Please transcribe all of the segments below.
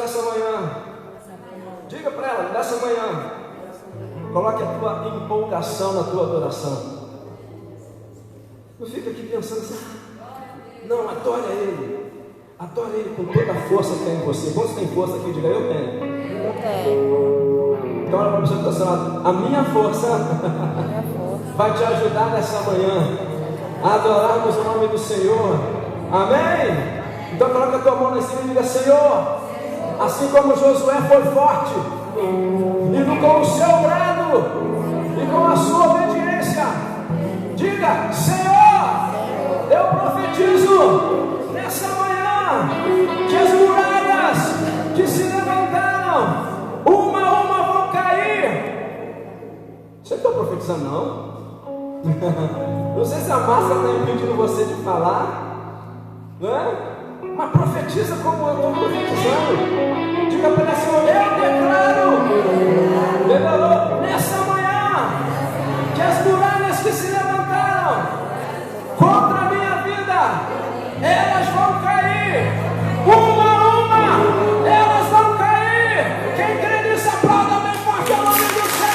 nessa manhã. Diga para ela, nessa manhã, coloque a tua empolgação na tua adoração. Não fica aqui pensando assim, não, adore Ele. Adore Ele com toda a força que tem em você. Quantos tem força aqui? Diga, eu tenho. Eu tenho. Então olha para a pessoa que está falando, a minha força vai te ajudar nessa manhã a adorarmos o nome do Senhor. Amém? Então coloca a tua mão na cima e diga, Senhor, assim como Josué foi forte, e com o seu brado, e com a sua obediência, diga, Senhor, eu profetizo nessa manhã que as muralhas que se levantaram, uma a uma vão cair. Você está profetizando, não? Não sei se a máscara está impedindo você de falar, não é? Mas profetiza como eu estou profetizando. Diga para ela, Senhor, eu declaro nessa manhã que as muralhas que se levantaram contra a minha vida, elas vão cair, uma a uma, elas vão cair. Quem crê nisso, aplauda bem forte o nome do Senhor.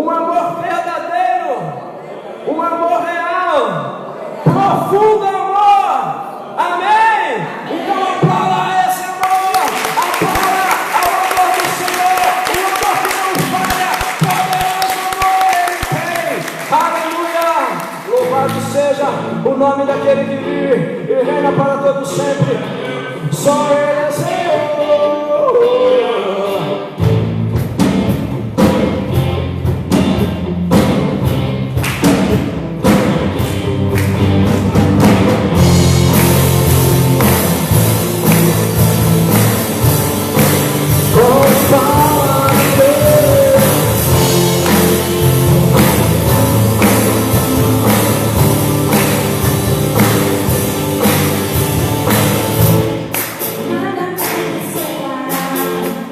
um amor verdadeiro, um amor real, profundo amor. Amém? Então aplauda esse amor, aplauda ao amor do Senhor, o amor que não falha, poderoso amor Ele tem. Aleluia! Louvado seja o nome daquele que vive e reina para todo sempre. Só Ele é Senhor. Nada me separar.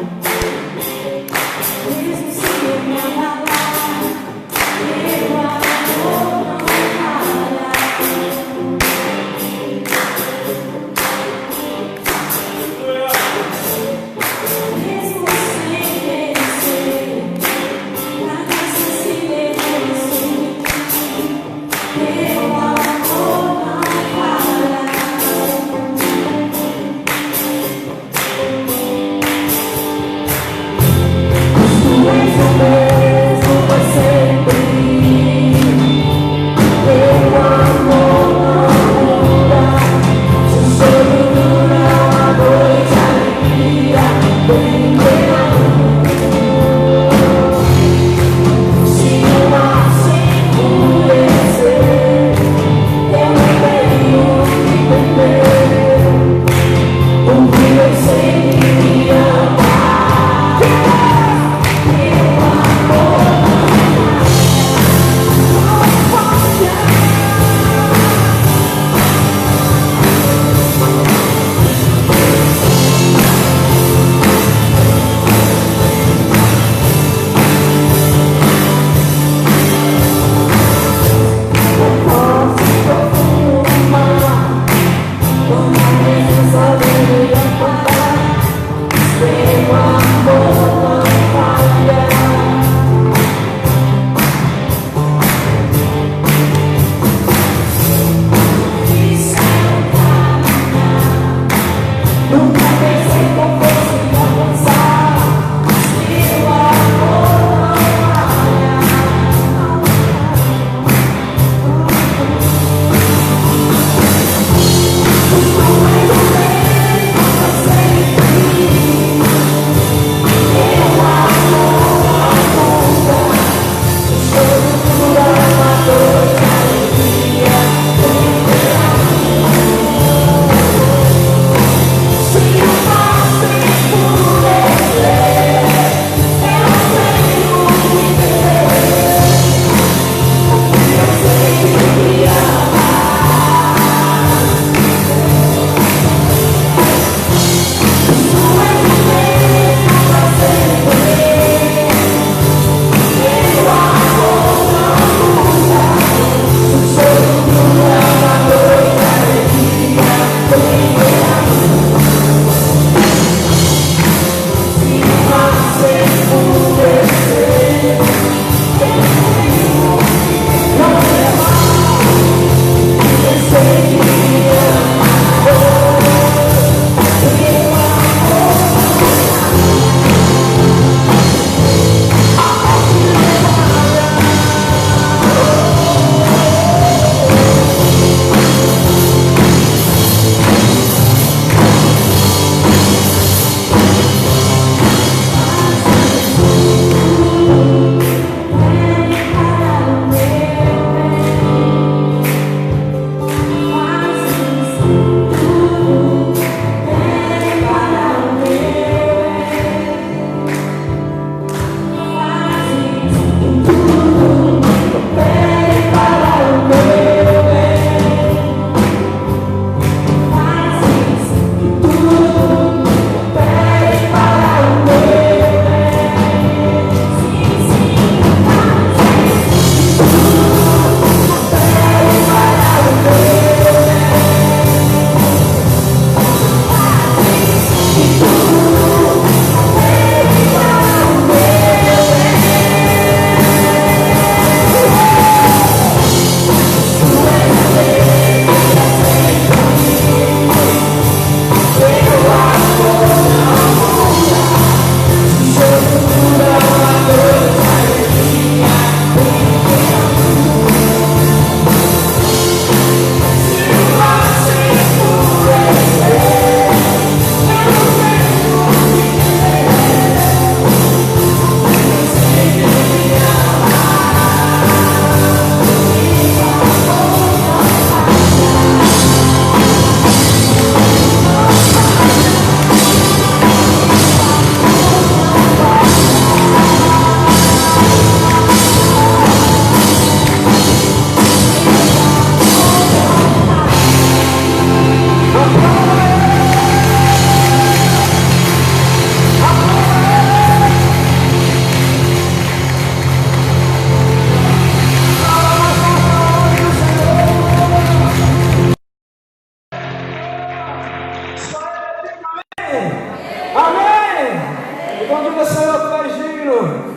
digno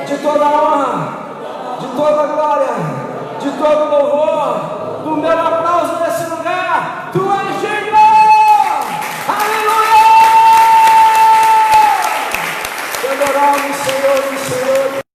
de toda honra, de toda glória, de todo louvor, do meu aplauso nesse lugar. Tu és digno. Aleluia! Te adoramos, Senhor e Senhor.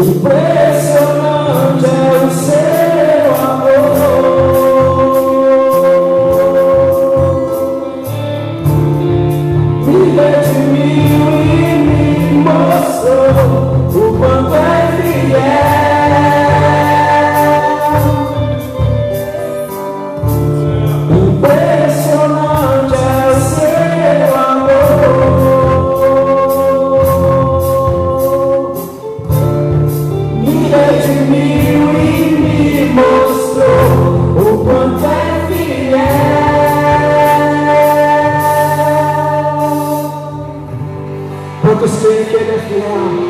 Impressionante é o seu amor. Me redimiu e me mostrou o quanto é fiel. Impressionante é o seu amor. Me redimiu e me mostrou o quanto é fiel. Quantos creem que Ele é fiel?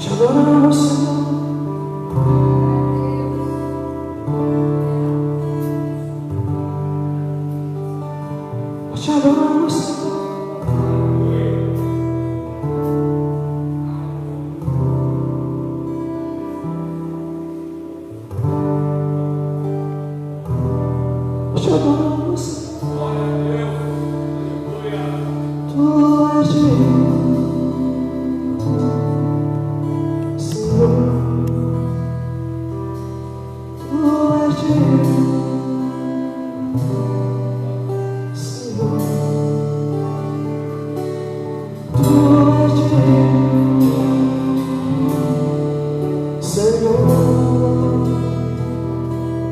Te adoramos, Senhor. Te adoramos, Senhor. Te adoramos, Senhor. Tu és digno, Senhor. Tu és digno, Senhor.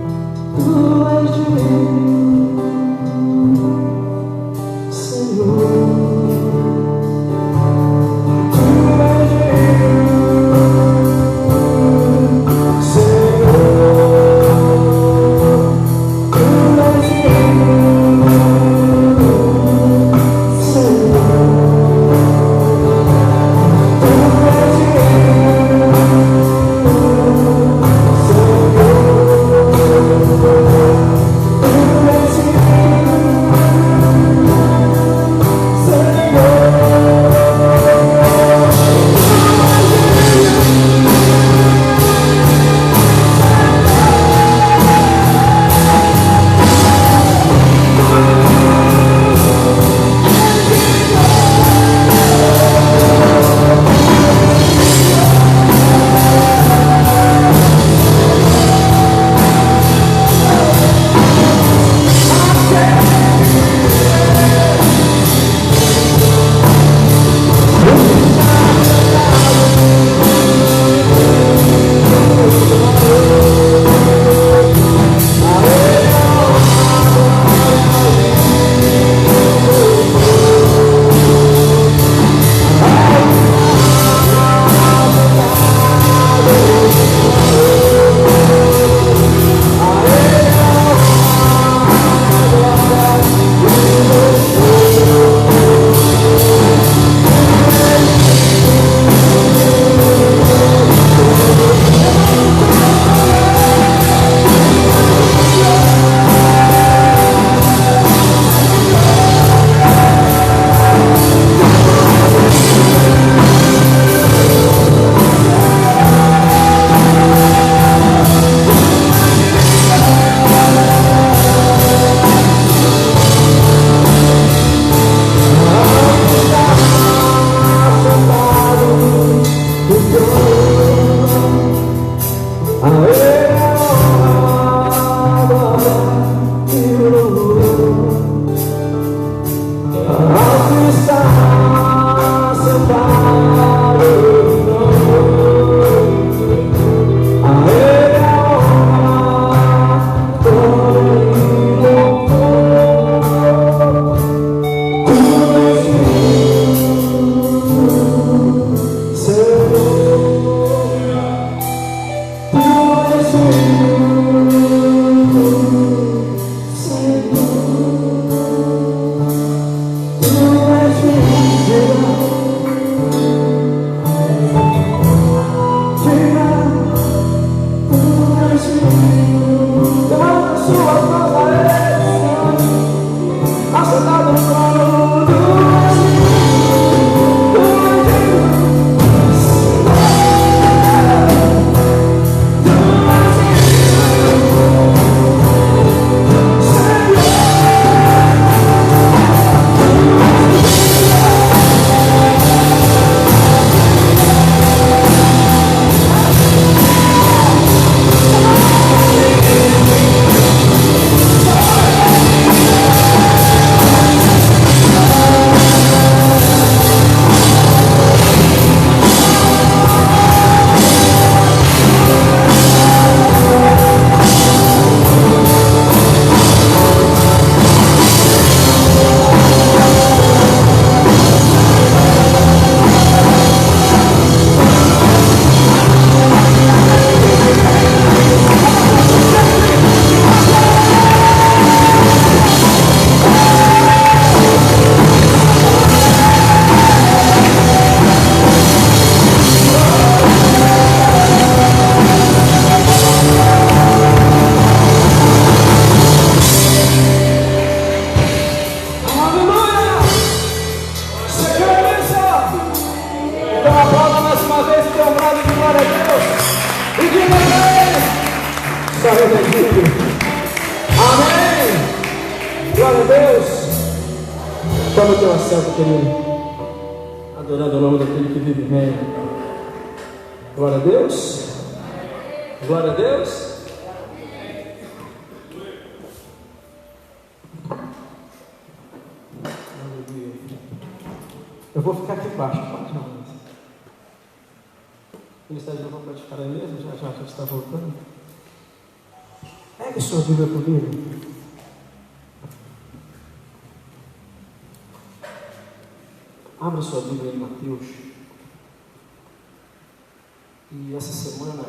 Tu és digno, Senhor. Tu és digno, Senhor. Sua Só Ele é digno. Amém. Glória a Deus. Toma o teu assento, querido. Adorando o nome daquele que vive e reina. Glória a Deus. Glória a Deus. Eu vou ficar aqui embaixo, pode não. O ministério não pode ficar aí mesmo, já está voltando. Pegue sua Bíblia comigo. Abra sua Bíblia em Mateus. E essa semana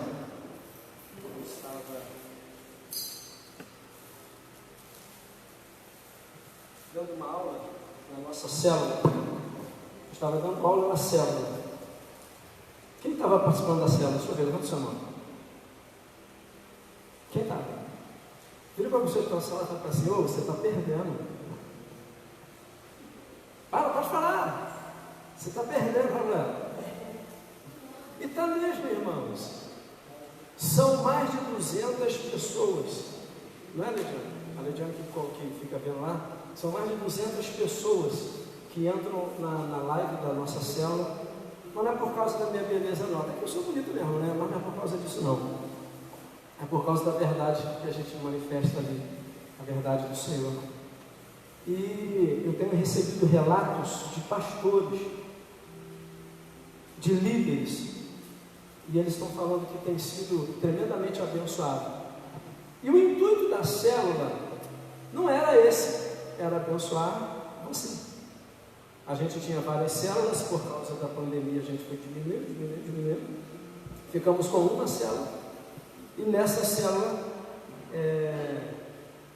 eu estava dando uma aula na nossa célula. Estava dando aula na célula. Quem estava participando da célula? Deixa eu ver, levanta sua mão. Quem estava? Vira para você que está na sala e fala assim: ô, você está perdendo. Pode falar. Você está perdendo, Rafael. E está mesmo, irmãos. São mais de 200 pessoas. Não é, Lidiane? A Lidiane que fica vendo lá. São mais de 200 pessoas que entram na live da nossa célula, mas não é por causa da minha beleza não, até que eu sou bonito mesmo, né? Mas não é por causa disso não, é por causa da verdade que a gente manifesta ali, a verdade do Senhor. E eu tenho recebido relatos de pastores, de líderes, e eles estão falando que tem sido tremendamente abençoado. E o intuito da célula não era esse, era abençoar você. A gente tinha várias células, por causa da pandemia a gente foi diminuindo. Ficamos com uma célula. E nessa célula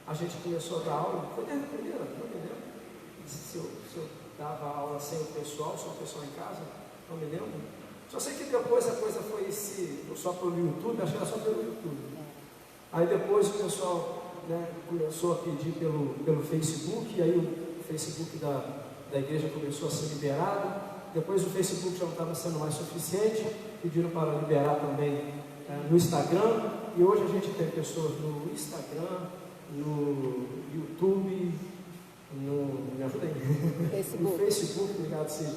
a gente começou a dar aula. Foi desde a primeira, não me lembro. Se eu dava aula sem o pessoal, só o pessoal em casa, não me lembro. Só sei que depois a coisa foi só pelo YouTube, acho que era só pelo YouTube. Aí depois o pessoal, né, começou a pedir pelo Facebook, e aí o Facebook da igreja começou a ser liberado. Depois o Facebook já não estava sendo mais suficiente, pediram para liberar também no Instagram, e hoje a gente tem pessoas no Instagram, no YouTube, me ajuda aí, Facebook. No Facebook, obrigado, Cid.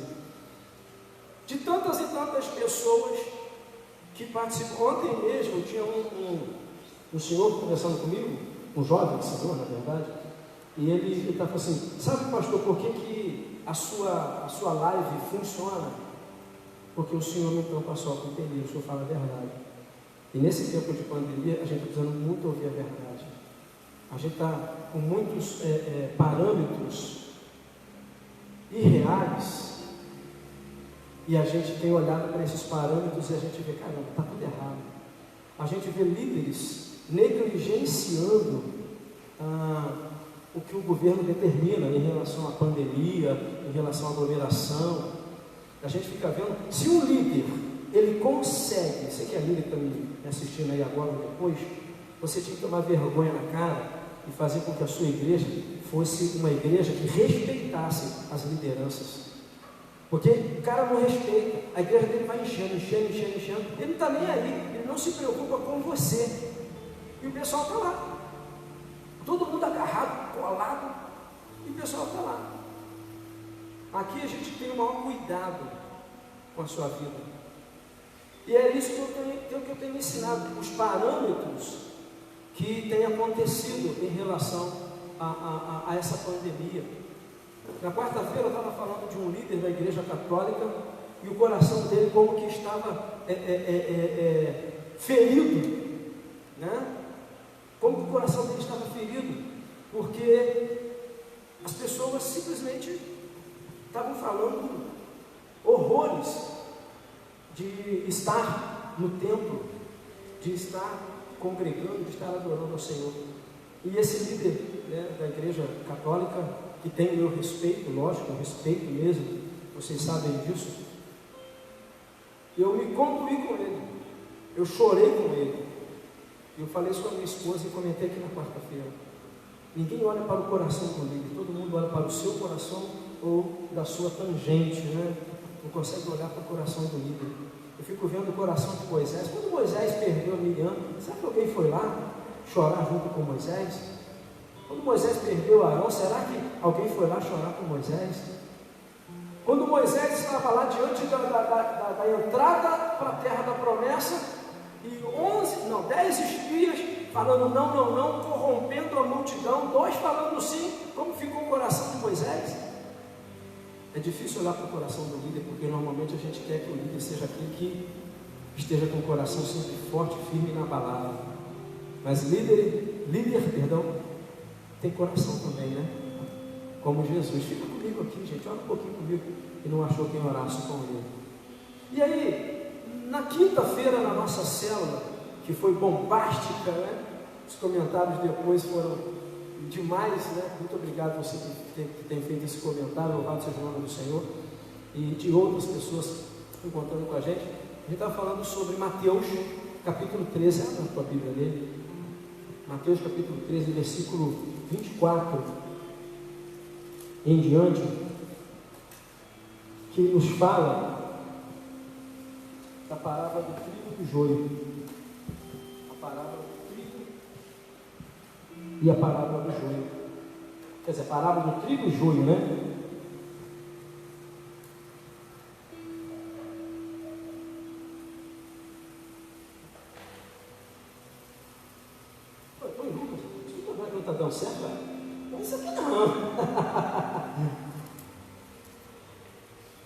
De tantas e tantas pessoas que participam. Ontem mesmo tinha um senhor conversando comigo, um jovem senhor, na verdade, e ele estava assim: sabe, pastor, por que a sua live funciona? Porque o senhor então passou a entender, o senhor fala a verdade. E nesse tempo de pandemia, a gente está precisando muito ouvir a verdade. A gente está com muitos parâmetros irreais, e a gente tem olhado para esses parâmetros e a gente vê, caramba, está tudo errado. A gente vê líderes negligenciando o que o governo determina em relação à pandemia, em relação à aglomeração. A gente fica vendo, se um líder, ele consegue, você que é líder que está me assistindo aí agora ou depois, você tinha que tomar vergonha na cara e fazer com que a sua igreja fosse uma igreja que respeitasse as lideranças. Porque o cara não respeita, a igreja dele vai enchendo, ele não está nem aí, ele não se preocupa com você. E o pessoal está lá, todo mundo agarrado, colado, e o pessoal está lá. Aqui a gente tem o maior cuidado com a sua vida. E é isso que eu tenho ensinado, os parâmetros que tem acontecido em relação a essa pandemia. Na quarta-feira eu estava falando de um líder da igreja católica, e o coração dele como que estava ferido, né? Como que o coração dele estava ferido, porque as pessoas simplesmente estavam falando horrores de estar no templo, de estar congregando, de estar adorando ao Senhor. E esse líder, né, da igreja católica, que tem o meu respeito, lógico, o respeito mesmo, vocês sabem disso, eu me comovi com ele, eu chorei com ele, eu falei isso com a minha esposa e comentei aqui na quarta-feira. Ninguém olha para o coração do líder, todo mundo olha para o seu coração ou da sua tangente, né? Não consegue olhar para o coração do líder. Eu fico vendo o coração de Moisés. Quando Moisés perdeu a Miriam, sabe que alguém foi lá? chorar junto com Moisés? Quando Moisés perdeu Arão, será que alguém foi lá chorar com Moisés? Quando Moisés estava lá diante da entrada para a terra da promessa, e 10 espias falando não, corrompendo a multidão, 2 falando sim, como ficou o coração de Moisés? É difícil olhar para o coração do líder, porque normalmente a gente quer que o líder seja aquele que esteja com o coração sempre forte, firme e inabalável. Mas líder, tem coração também, né? Como Jesus. Fica comigo aqui, gente, olha um pouquinho comigo, e não achou quem orasse com ele. E aí, na quinta-feira, na nossa célula, que foi bombástica, né? Os comentários depois foram demais, né? Muito obrigado a você que tem feito esse comentário, louvado seja o nome do Senhor, e de outras pessoas encontrando com a gente. A gente estava falando sobre Mateus, capítulo 13, abre a tua Bíblia dele. Mateus, capítulo 13, versículo 24 em diante, que nos fala da parábola do trigo e do joio. A parábola do trigo e a parábola do joio. Quer dizer, a parábola do trigo e joio, né? Foi Lucas, isso não está dando certo, velho? Isso aqui não.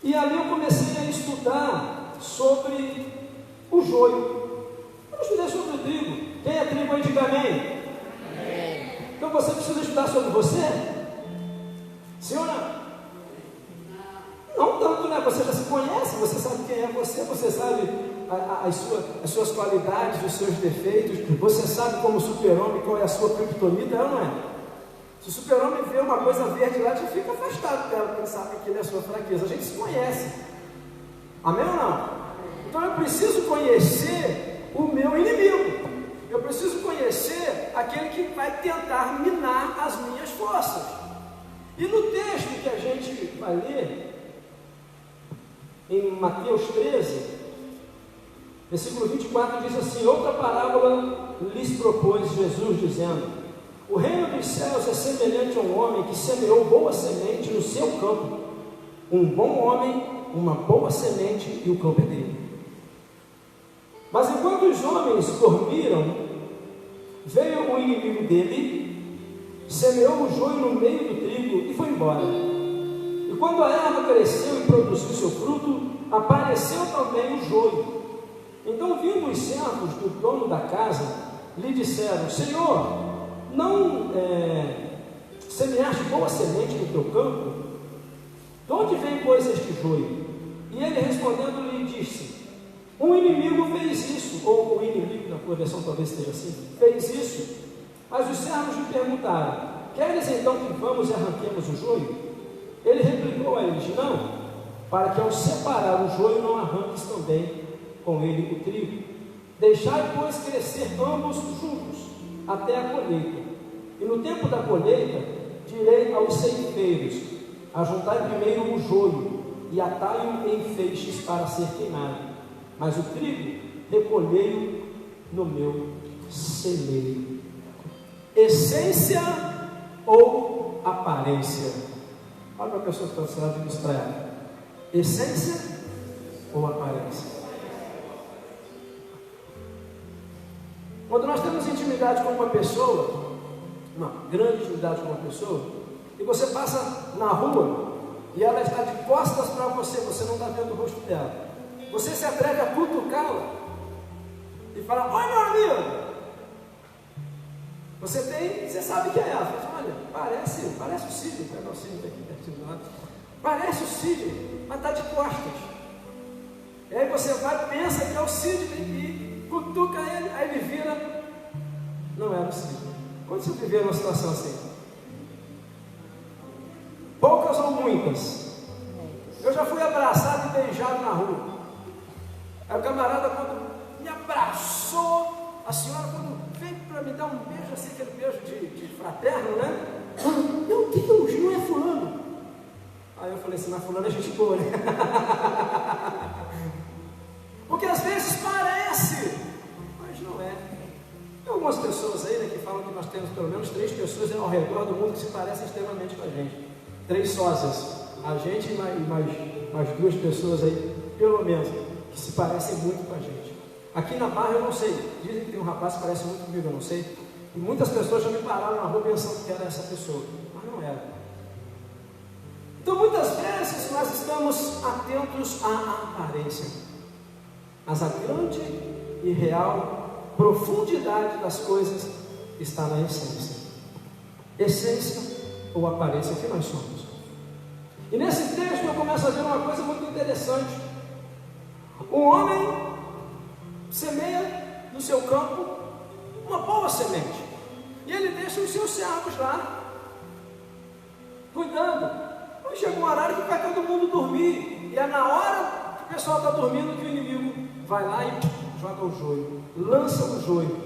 E ali eu comecei a estudar sobre o joio. Eu estudei sobre o trigo. Quem é trigo aí, diga amém. Então você precisa estudar sobre você? Sim ou não? Não tanto, né? Você já se conhece, você sabe quem é você, você sabe as suas qualidades, os seus defeitos, você sabe como super-homem qual é a sua criptonita, é ou não é? Se o super-homem vê uma coisa verde lá, já fica afastado dela, porque ele sabe que ele é a sua fraqueza. A gente se conhece. Amém ou não? Então eu preciso conhecer o meu inimigo. Eu preciso conhecer aquele que vai tentar minar as minhas forças. E no texto que a gente vai ler, em Mateus 13, versículo 24, diz assim: outra parábola lhes propôs Jesus, dizendo: o reino dos céus é semelhante a um homem que semeou boa semente no seu campo. Um bom homem, uma boa semente, e o campo é dele. Mas enquanto os homens dormiram, veio o inimigo dele, semeou o joio no meio do trigo e foi embora. E quando a erva cresceu e produziu seu fruto, apareceu também o joio. Então, vindo os servos do dono da casa, lhe disseram: Senhor, não semeaste boa semente no teu campo? De onde vem, pois, este joio? E ele respondendo lhe disse: um inimigo fez isso, ou o inimigo, na tua versão talvez esteja assim, fez isso. Mas os servos lhe perguntaram: queres então que vamos e arranquemos o joio? Ele replicou a eles: não, para que ao separar o joio não arranques também com ele o trigo. Deixai, pois, crescer ambos juntos até a colheita. E no tempo da colheita, direi aos ceifeiros: ajuntai primeiro o joio e atai-o em feixes para ser queimado, mas o trigo recolhei-o no meu celeiro. Essência ou aparência? Olha para a pessoa que está sendo administrada. Essência ou aparência? Quando nós temos intimidade com uma pessoa, uma grande intimidade com uma pessoa, e você passa na rua e ela está de costas para você, você não está vendo o rosto dela, você se atreve a cutucá-la e fala: oi, meu amigo. Você sabe quem é ela. Você fala: olha, parece o Sidney. Pegar o Sidney aqui pertinho do lado. Parece o Sidney, mas está de costas. E aí você vai, pensa que é o Sidney e cutuca ele, aí ele vira, não era o Sidney. Quando você viver numa situação assim? Poucas ou muitas? Eu já fui abraçado e beijado na rua. Aí o camarada, quando me abraçou, a senhora, quando veio para me dar um beijo, assim, aquele beijo de fraterno, né? Meu Deus, não é fulano. Aí eu falei assim: mas fulano é gente boa, né? Porque às vezes parece, mas não é. Tem alguma algumas pessoas aí, né, que falam que nós temos pelo menos 3 pessoas ao redor do mundo que se parecem extremamente com a gente. 3 sósias. A gente e mais 2 pessoas aí, pelo menos, que se parecem muito com a gente. Aqui na Barra eu não sei. Dizem que tem um rapaz que parece muito comigo, eu não sei. E muitas pessoas já me pararam na rua pensando que era essa pessoa. Mas não era. Então muitas vezes nós estamos atentos à aparência. Mas a grande e real profundidade das coisas está na essência. Essência ou aparência, o que nós somos. E nesse texto eu começo a ver uma coisa muito interessante. Um homem semeia no seu campo uma boa semente. E ele deixa os seus servos lá, cuidando. Aí chega um horário que vai todo mundo dormir. E é na hora que o pessoal está dormindo que o inimigo vai lá e joga o joio, lança o joio.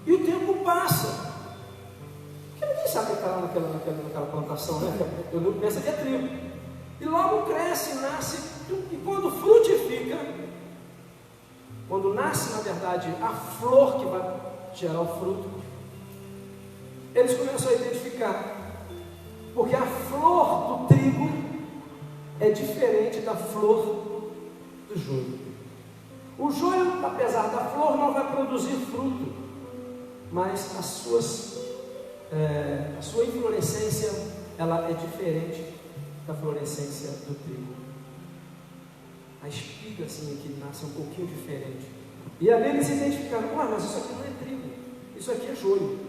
E o tempo passa. Porque ninguém sabe o que está lá naquela plantação, né? Eu não penso que é trigo. E logo cresce, nasce, e quando frutifica, quando nasce, na verdade, a flor que vai gerar o fruto, eles começam a identificar. Porque a flor do trigo é diferente da flor do joio. O joio, apesar da flor, não vai produzir fruto, mas a sua inflorescência, ela é diferente da florescência do trigo. A espiga assim que nasce um pouquinho diferente. E ali eles identificaram: mas isso aqui não é trigo, isso aqui é joio.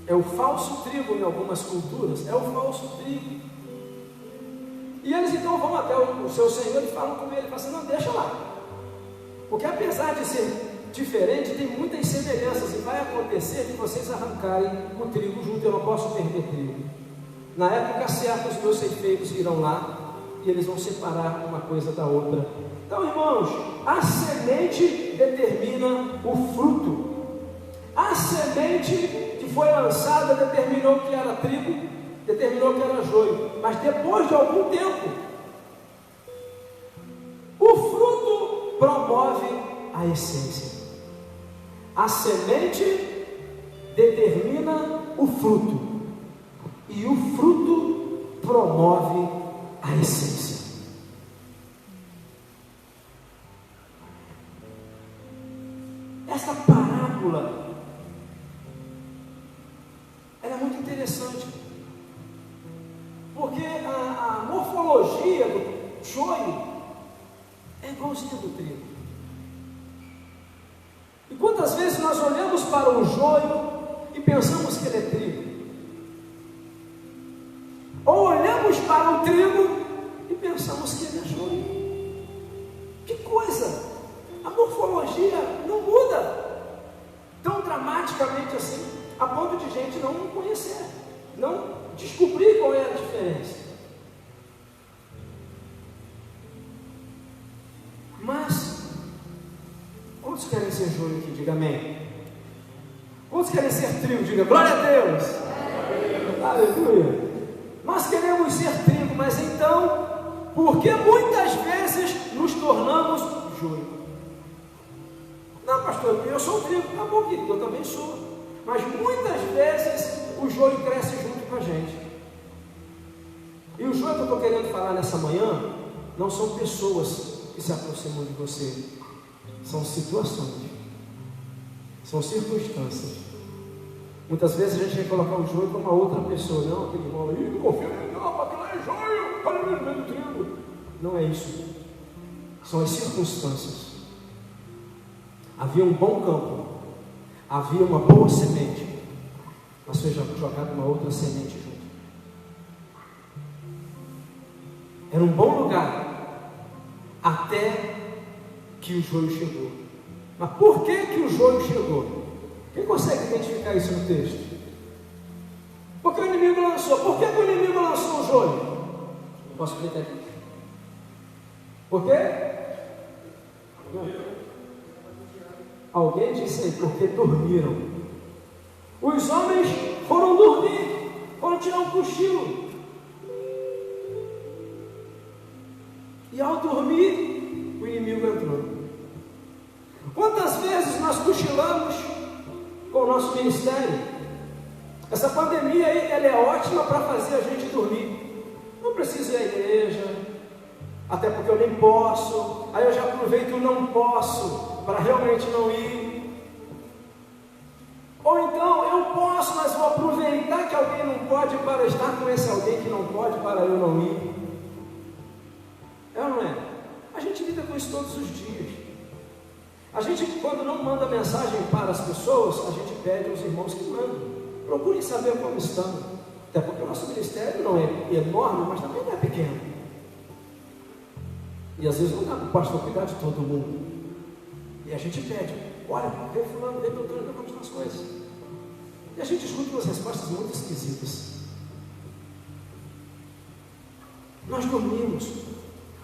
É o falso trigo em algumas culturas, é o falso trigo. E eles então vão até o seu senhor e falam com ele, falam assim: não, deixa lá. Porque apesar de ser diferente, tem muitas semelhanças, e vai acontecer de vocês arrancarem o trigo junto, eu não posso perder trigo. Na época certa, os meus ceifeiros irão lá e eles vão separar uma coisa da outra. Então, irmãos, a semente determina o fruto. A semente que foi lançada determinou que era trigo, determinou que era joio. Mas depois de algum tempo, o fruto promove a essência. A semente determina o fruto. E o fruto promove a essência. Essa parábola, ela é muito interessante, porque a morfologia do joio é igualzinha do trigo. E quantas vezes nós olhamos para o joio e pensamos que ele é trigo? Ou olhamos para o trigo e pensamos que ele é joio. Que coisa! A morfologia não muda tão dramaticamente assim, a ponto de gente não conhecer, não descobrir qual é a diferença. Mas quantos querem ser joio aqui? Diga amém. Quantos querem ser trigo? Diga glória a Deus. Aleluia. Nós queremos ser trigo, mas então, por que muitas vezes nos tornamos joio? Não, pastor, eu sou trigo. Tá bom, querido, eu também sou. Mas muitas vezes o joio cresce junto com a gente. E o joio que eu estou querendo falar nessa manhã não são pessoas que se aproximam de você, são situações, são circunstâncias. Muitas vezes a gente quer colocar o joio como uma outra pessoa. Não, aquele irmão aí, não confia nele, não, porque lá é joio, olha no meio do trigo. Não é isso. São as circunstâncias. Havia um bom campo, havia uma boa semente, mas foi jogada uma outra semente junto. Era um bom lugar, até que o joio chegou. Mas por que o joio chegou? Quem consegue identificar isso no texto? Porque o inimigo lançou. Por que o inimigo lançou o joio? Posso explicar aqui? Por quê? Alguém disse aí, porque dormiram. Os homens foram dormir, foram tirar um cochilo. E ao dormir, o inimigo entrou. Quantas vezes nós cochilamos nosso ministério. Essa pandemia aí, ela é ótima para fazer a gente dormir. Não preciso ir à igreja, até porque eu nem posso. Aí eu já aproveito o não posso para realmente não ir. Ou então eu posso, mas vou aproveitar que alguém não pode para estar com esse alguém que não pode para eu não ir. É ou não é? A gente lida com isso todos os dias. A gente, quando não manda mensagem para as pessoas, a gente pede aos irmãos que mandam. Procurem saber como estão. Até porque o nosso ministério não é enorme, mas também não é pequeno. E às vezes não dá para o pastor cuidar de todo mundo. E a gente pede, olha, vê fulano, vê doutor, como estão as coisas. E a gente escuta umas respostas muito esquisitas. Nós dormimos.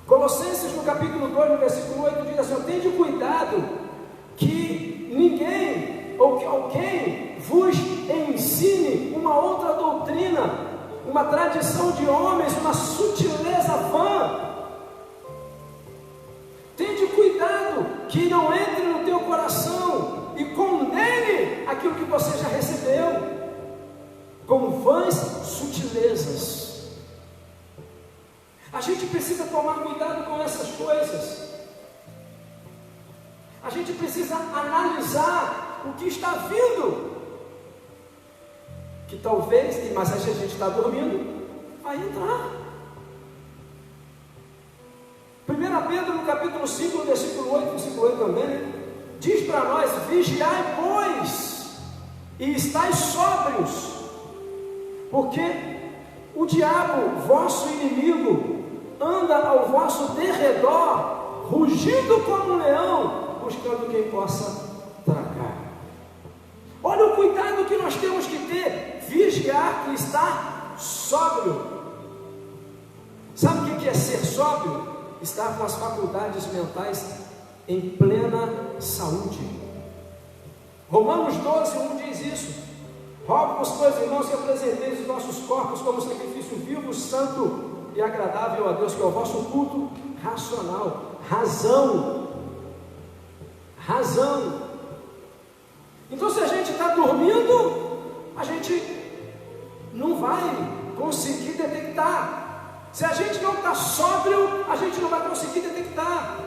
Colossenses no capítulo 2, no versículo 8, diz assim: tende cuidado que ninguém ou que alguém vos ensine uma outra doutrina, uma tradição de homens, uma sutileza vã. Tende cuidado que não entre no teu coração e condene aquilo que você já recebeu, com vãs sutilezas. A gente precisa tomar cuidado com essas coisas. A gente precisa analisar o que está vindo. Que talvez, mas se a gente está dormindo, vai entrar. 1 Pedro no capítulo 5, no versículo 8, versículo 8 também, diz para nós: vigiai, pois, e estais sóbrios, porque o diabo, vosso inimigo, anda ao vosso derredor, rugindo como um leão, buscando quem possa tragar. Olha o cuidado que nós temos que ter: vigiar e estar sóbrio. Sabe o que é ser sóbrio? Estar com as faculdades mentais em plena saúde. Romanos 12, 1 diz isso: rogo-vos, pois, irmãos, que apresenteis os nossos corpos como sacrifício vivo, santo e agradável a Deus, que é o vosso culto racional. Razão. Então, se a gente está dormindo, a gente não vai conseguir detectar. Se a gente não está sóbrio, a gente não vai conseguir detectar.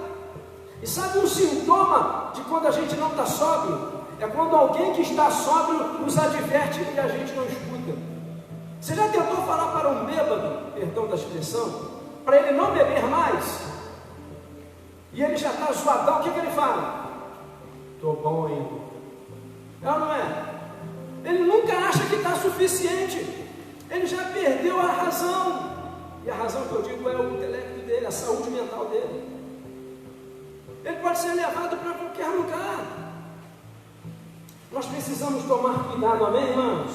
E sabe um sintoma de quando a gente não está sóbrio? É quando alguém que está sóbrio nos adverte e a gente não escuta. Você já tentou falar para um bêbado, perdão da expressão, para ele não beber mais? E ele já está zoadão, o que ele fala? Estou bom ainda. É ou não é? Ele nunca acha que está suficiente. Ele já perdeu a razão. E a razão que eu digo é o intelecto dele, a saúde mental dele. Ele pode ser levado para qualquer lugar. Nós precisamos tomar cuidado, amém, irmãos?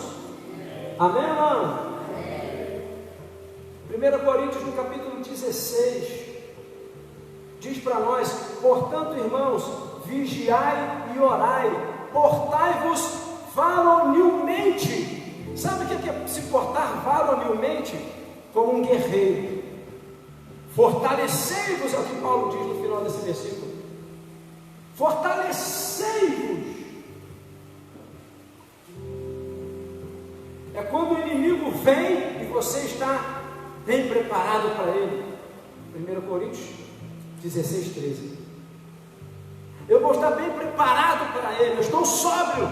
Amém, irmão? 1 Coríntios, no capítulo 16, diz para nós: portanto, irmãos, vigiai e orai, portai-vos varonilmente. Sabe o que é se portar varonilmente? Como um guerreiro. Fortalecei-vos, é o que Paulo diz no final desse versículo. Fortalecei-vos. É quando o inimigo vem e você está bem preparado para ele. 1 Coríntios 16, 13. Eu vou estar bem preparado para ele. Eu estou sóbrio.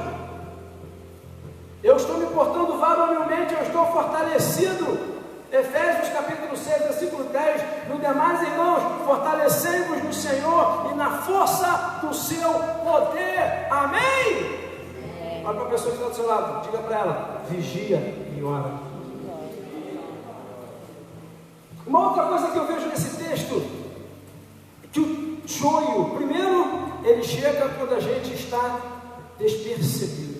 Eu estou me portando varonilmente. Eu estou fortalecido. Efésios capítulo 6, versículo 10: no demais, irmãos, fortalecei-vos no Senhor e na força do seu poder. Amém? Olha para a pessoa que está do seu lado, diga para ela: vigia e ora. Uma outra coisa que eu vejo nesse texto, que o joio, primeiro, ele chega quando a gente está despercebido.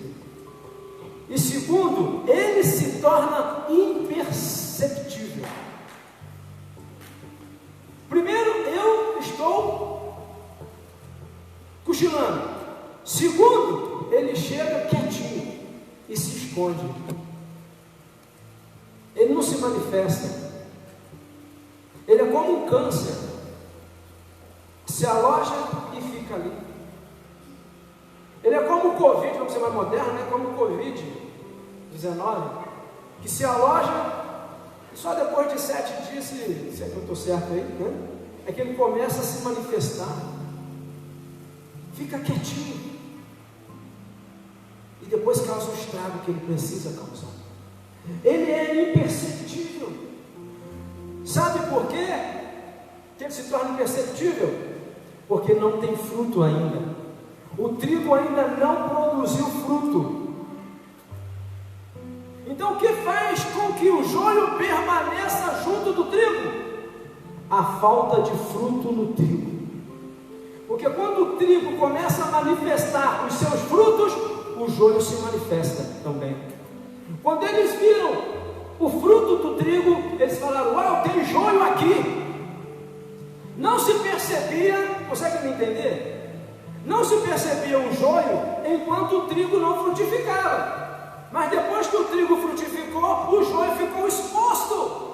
E segundo, ele se torna imperceptível. Primeiro, eu estou cochilando. Segundo, ele chega quietinho e se esconde. Ele não se manifesta. Ele é como um câncer. Se aloja e fica ali. Ele é como Covid, vamos ser mais moderno, né? Como o Covid-19, que se aloja e só depois de 7 dias, se é que eu estou certo aí, né? É que ele começa a se manifestar. Fica quietinho. E depois causa o estrago que ele precisa causar. Ele é imperceptível. Sabe por quê que ele se torna imperceptível? Porque não tem fruto ainda. O trigo ainda não produziu fruto. Então o que faz com que o joio permaneça junto do trigo? A falta de fruto no trigo. Porque quando o trigo começa a manifestar os seus frutos, o joio se manifesta também. Quando eles viram o fruto do trigo, eles falaram: uau, tem joio aqui. Não se percebia, consegue me entender? Não se percebia o joio enquanto o trigo não frutificava. Mas depois que o trigo frutificou, o joio ficou exposto.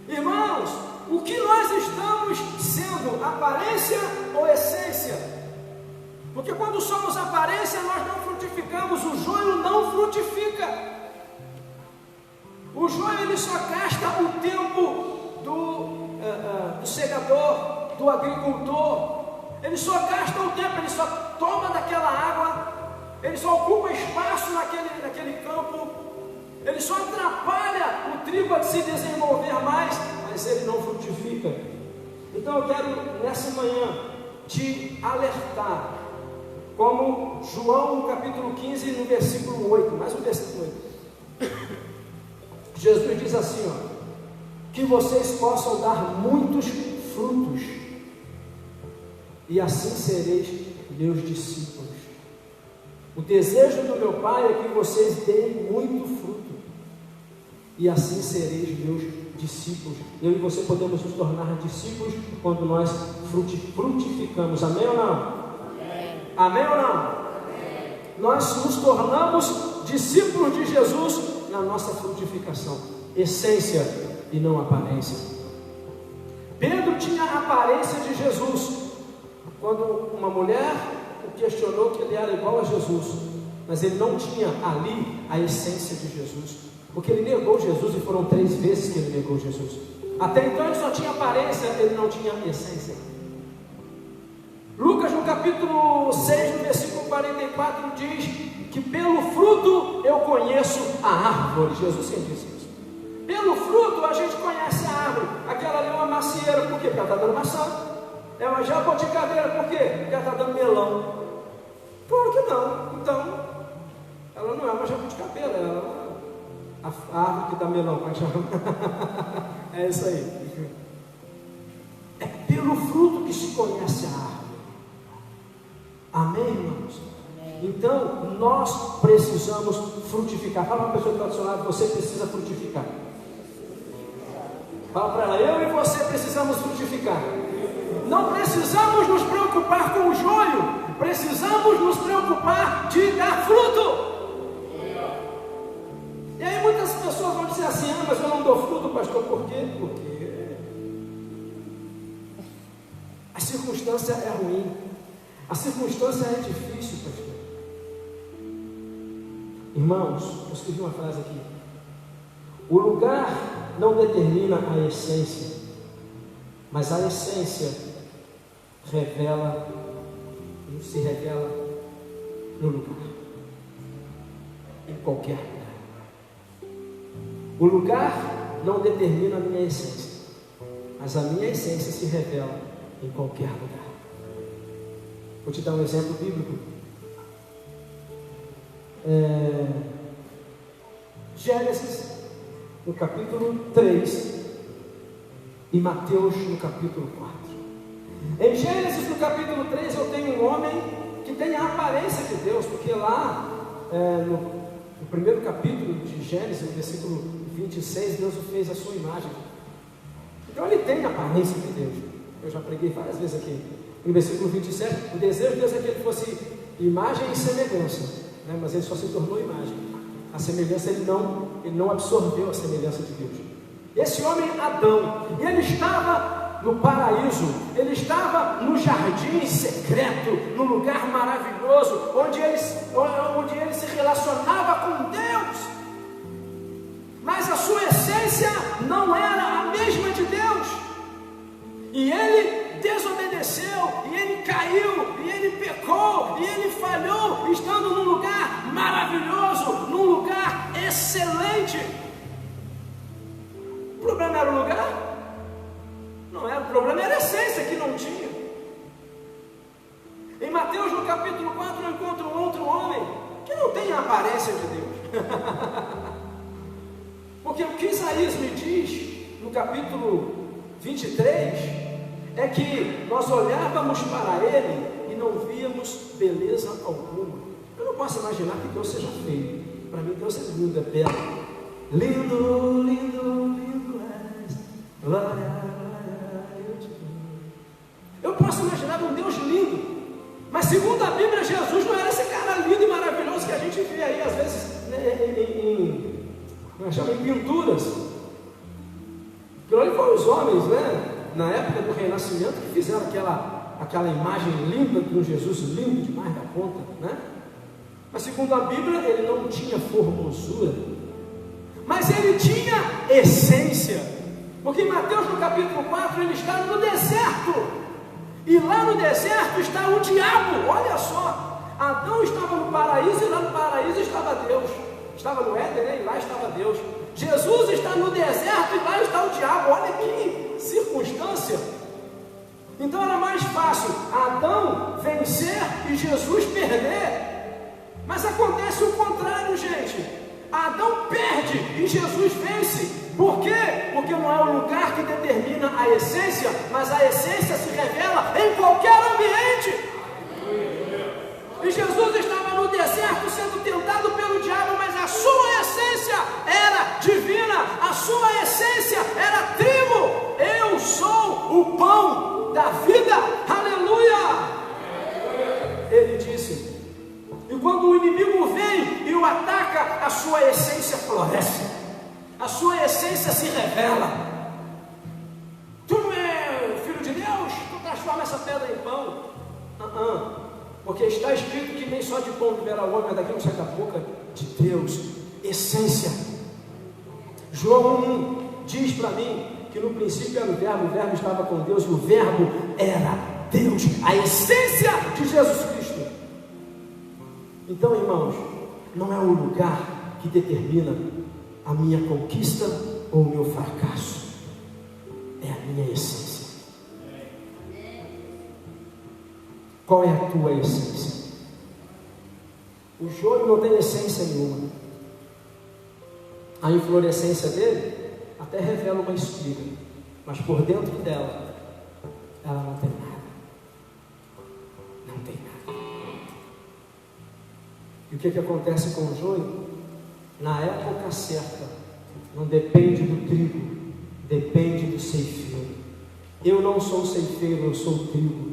Irmãos, o que nós estamos sendo, aparência ou essência? Porque quando somos aparência, nós não frutificamos, o joio não frutifica. O joio ele só gasta o tempo do segador, do agricultor. Ele só gasta o tempo, ele só toma daquela água, ele só ocupa espaço naquele campo, ele só atrapalha o trigo a se desenvolver mais, mas ele não frutifica. Então eu quero nessa manhã te alertar, como João no capítulo 15, no versículo 8, mais um versículo 8. Jesus diz assim, ó: que vocês possam dar muitos frutos, e assim sereis meus discípulos. O desejo do meu Pai é que vocês deem muito fruto, e assim sereis meus discípulos. Eu e você podemos nos tornar discípulos quando nós frutificamos. Amém ou não? Amém, Amém ou não? Amém. Nós nos tornamos discípulos de Jesus na nossa frutificação, essência e não aparência. Pedro tinha a aparência de Jesus. Quando uma mulher o questionou que ele era igual a Jesus, mas ele não tinha ali a essência de Jesus, porque ele negou Jesus, e foram 3 vezes que ele negou Jesus. Até então ele só tinha aparência, ele não tinha essência. Lucas no capítulo 6, no versículo 44 diz que pelo fruto eu conheço a árvore. Jesus sempre disse isso. Pelo fruto a gente conhece a árvore. Aquela ali é uma macieira, por quê? Porque ela está dando maçã. É uma jabuticabeira, por quê? Porque ela está dando melão. Claro que não. Então, ela não é uma jabuticabeira, ela é a árvore que dá melão, como é que chama? É isso aí. É pelo fruto que se conhece a árvore. Amém, irmãos? Amém. Então, nós precisamos frutificar. Fala para a pessoa que está do seu lado: você precisa frutificar. Fala para ela: eu e você precisamos frutificar. Não precisamos nos preocupar com o joio, precisamos nos preocupar de dar fruto. E aí muitas pessoas vão dizer assim: ah, mas eu não dou fruto, pastor, por quê? Porque a circunstância é ruim, a circunstância é difícil, pastor. Irmãos, eu escrevi uma frase aqui: o lugar não determina a essência, mas a essência se revela no lugar, em qualquer lugar. O lugar não determina a minha essência, mas a minha essência se revela em qualquer lugar. Vou te dar um exemplo bíblico. Gênesis no capítulo 3 e Mateus no capítulo 4. Em Gênesis no capítulo 3 eu tenho um homem que tem a aparência de Deus, porque lá no primeiro capítulo de Gênesis, no versículo 26, Deus o fez a sua imagem. Então ele tem a aparência de Deus. Eu já preguei várias vezes aqui. No versículo 27, o desejo de Deus é que ele fosse imagem e semelhança, né? Mas ele só se tornou imagem. A semelhança, ele não absorveu a semelhança de Deus. Esse homem Adão, ele estava no paraíso, ele estava no jardim secreto, no lugar maravilhoso, onde ele se relacionava com Deus, mas a sua essência não era a mesma de Deus, e ele desobedeceu, e ele caiu, e ele pecou, e ele falhou, estando num lugar maravilhoso, num lugar excelente. O problema era o lugar? Não era, o problema era a essência que não tinha. Em Mateus, no capítulo 4, eu encontro um outro homem que não tem a aparência de Deus. Porque o que Isaías me diz no capítulo 23 é que nós olhávamos para ele e não víamos beleza alguma. Eu não posso imaginar que Deus seja feio. Para mim Deus é lindo, é belo. Lindo, lindo, lindo és, glória. Eu posso imaginar um Deus lindo, mas segundo a Bíblia, Jesus não era esse cara lindo e maravilhoso que a gente vê aí às vezes em pinturas. Aquilo ali foram os homens, né, na época do Renascimento, que fizeram aquela imagem linda de um Jesus lindo demais da conta, né? Mas segundo a Bíblia, ele não tinha formosura, mas ele tinha essência, porque em Mateus no capítulo 4 ele está no deserto. E lá no deserto está o diabo, olha só. Adão estava no paraíso e lá no paraíso estava Deus. Estava no Éden, né? E lá estava Deus. Jesus está no deserto e lá está o diabo. Olha que circunstância. Então era mais fácil Adão vencer e Jesus perder. Mas acontece o contrário, gente. Adão perde e Jesus vence. Por quê? Porque não é o lugar que determina a essência, mas a essência se revela em qualquer ambiente. E Jesus estava no deserto sendo tentado pelo diabo, mas a sua essência era divina, a sua essência era trigo. Eu sou o pão da vida, aleluia. Ele disse, e quando o inimigo vem e o ataca, a sua essência floresce. A sua essência se revela. Tu não é filho de Deus? Tu transforma essa pedra em pão. Porque está escrito que nem só de pão viverá o homem, mas daquilo que sai da boca de Deus. Essência. João 1 diz para mim que no princípio era o verbo estava com Deus, e o verbo era Deus, a essência de Jesus Cristo. Então, irmãos, não é o lugar que determina a minha conquista ou o meu fracasso, é a minha essência. Qual é a tua essência? O joio não tem essência nenhuma. A inflorescência dele até revela uma espiga, mas por dentro dela, ela não tem nada. Não tem nada. E o que acontece com o joio? Na época certa, não depende do trigo, depende do ceifeiro. Eu não sou ceifeiro, eu sou o trigo.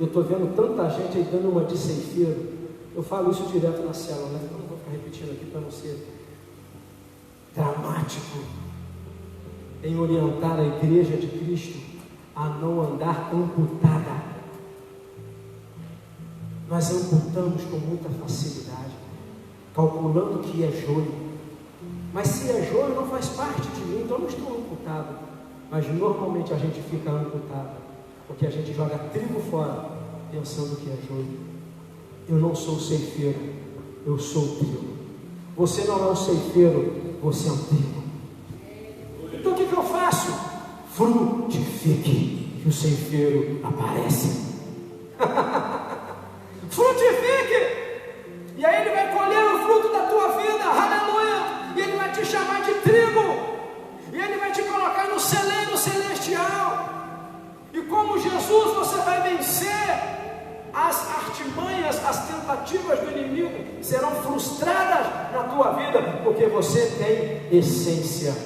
Eu estou vendo tanta gente aí dando uma de ceifeiro. Eu falo isso direto na célula, né? Eu não vou ficar repetindo aqui para não ser dramático, em orientar a igreja de Cristo a não andar amputada. Nós amputamos com muita facilidade, calculando que é joio. Mas se é joio, não faz parte de mim, então eu não estou amputado. Mas normalmente a gente fica amputado, porque a gente joga trigo fora, pensando que é joio. Eu não sou o ceifeiro, eu sou o trigo. Você não é o ceifeiro, você é um trigo. Então o que eu faço? Frutifique, que o ceifeiro aparece. Frutifique! E aí ele vai colher o fruto da tua vida, aleluia! E ele vai te chamar de trigo, e ele vai te colocar no celeiro celestial. E como Jesus, você vai vencer as artimanhas, as tentativas do inimigo serão frustradas na tua vida, porque você tem essência.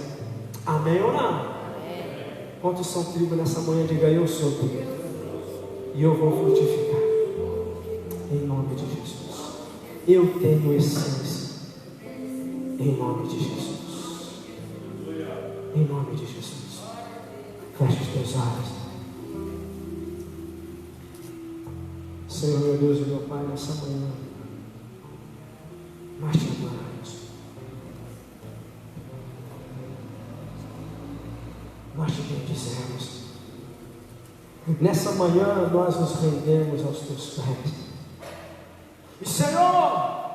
Amém ou não? Amém. Quantos são trigo nessa manhã? Diga: eu sou trigo, e eu vou frutificar, em nome de Jesus. Eu tenho essência, em nome de Jesus. Em nome de Jesus. Feche os teus olhos. Senhor, meu Deus e meu Pai, nessa manhã, nós te adoramos. Nós te bendizemos. Nessa manhã nós nos rendemos aos teus pés. E Senhor,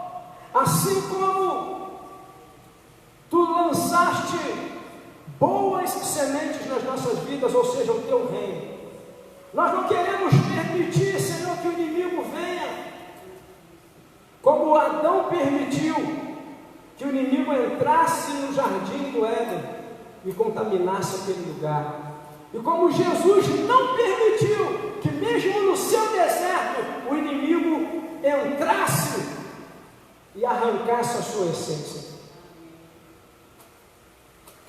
assim como tu lançaste boas sementes nas nossas vidas, ou seja, o teu reino, nós não queremos permitir, Senhor, que o inimigo venha, como Adão permitiu que o inimigo entrasse no jardim do Éden e contaminasse aquele lugar. E como Jesus não permitiu que mesmo no seu deserto o inimigo entrasse e arrancasse a sua essência.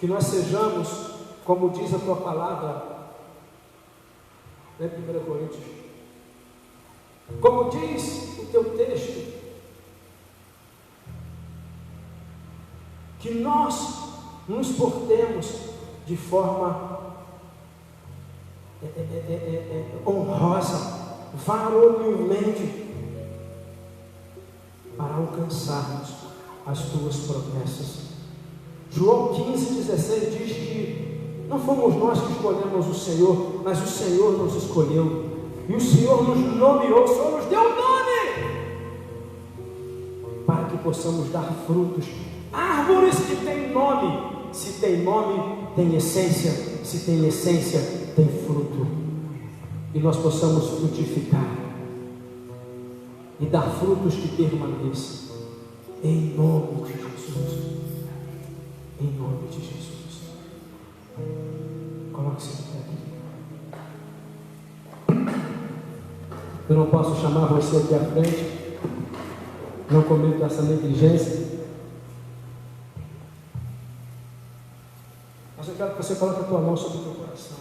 Que nós sejamos, como diz a tua palavra, né, 1 Coríntios, como diz o teu texto, que nós nos portemos de forma honrosa, varonilmente, para alcançarmos as tuas promessas. João 15,16 diz que não fomos nós que escolhemos o Senhor, mas o Senhor nos escolheu, e o Senhor nos nomeou, o Senhor nos deu um nome, para que possamos dar frutos. Árvores que têm nome, se tem nome, tem essência, se tem essência, tem fruto, e nós possamos frutificar e dar frutos que permaneçam, em nome de Jesus. Em nome de Jesus. Coloque-se de pé aqui. Eu não posso chamar você aqui à frente, não cometo essa negligência, mas eu quero que você coloque a tua mão sobre o teu coração.